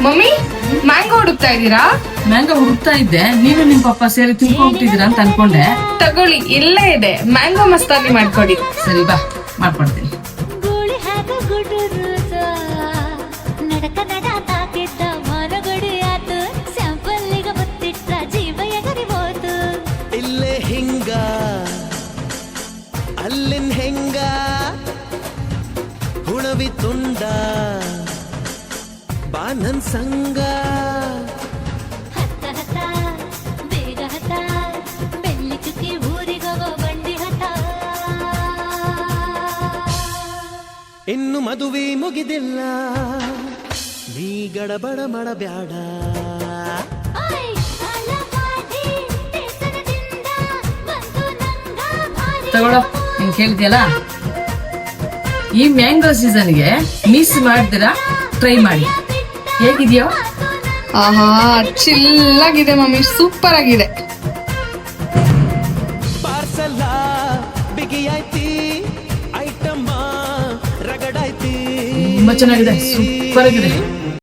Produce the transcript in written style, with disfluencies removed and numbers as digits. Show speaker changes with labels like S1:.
S1: Mummy mango ಹುಡುಕ್ತಾ ಇದ್ದೀರಾ?
S2: Mango ಹುಡುಕ್ತಾ ಇದ್ದೆ, ನೀನು ನಿಮ್ ಪಪ್ಪ ಸೇರಿ ತಿನ್ಕೊಂಡ್ಬಿಟ್ಟಿದ್ದೀರಾ ಅಂತ ಅನ್ಕೊಂಡೆ.
S1: ತಗೊಳ್ಳಿ, ಇಲ್ಲೇ ಇದೆ, ಮ್ಯಾಂಗೋ ಮಸ್ತಾನಿ ಮಾಡ್ಕೊಡಿ.
S2: ಸರಿ ಬಾ, ಮಾಡ್ಕೊಡ್ತೀನಿ.
S3: ಇಲ್ಲೇ ಹಿಂಗ ಅಲ್ಲಿನ್ ಹೆಂಗ ಹುಣವಿ ತುಂಡ ಬಾ ನನ್ ಸಂಗ. ಇನ್ನು ಮದುವೆ ಮುಗಿದಿಲ್ಲ, ನೀ ಗಡಬಡ ಮಾಡಬ್ಯಾಡ.
S2: ತಗೊಳ್ಳೋ, ನಿಂಗೆ ಕೇಳಿದ್ಯಲ್ಲ, ಈ ಮ್ಯಾಂಗೋ ಸೀಸನ್ಗೆ ಮಿಸ್ ಮಾಡ್ತೀರಾ, ಟ್ರೈ ಮಾಡಿ. ಹೇಗಿದೆಯೋ?
S1: ಆಹಾ, ಚಿಲ್ಲಾಗಿದೆ ಮಮ್ಮಿ, ಸೂಪರ್ ಆಗಿದೆ.
S3: ಪಾರ್ಸಲ ಬಿಗಿಯಾಯ್ತಿ, ಐಟಮ್ಮ ರಗಡಾಯ್ತಿ.
S2: ತುಂಬಾ ಚೆನ್ನಾಗಿದೆ, ಸೂಪರ್ ಆಗಿದೆ.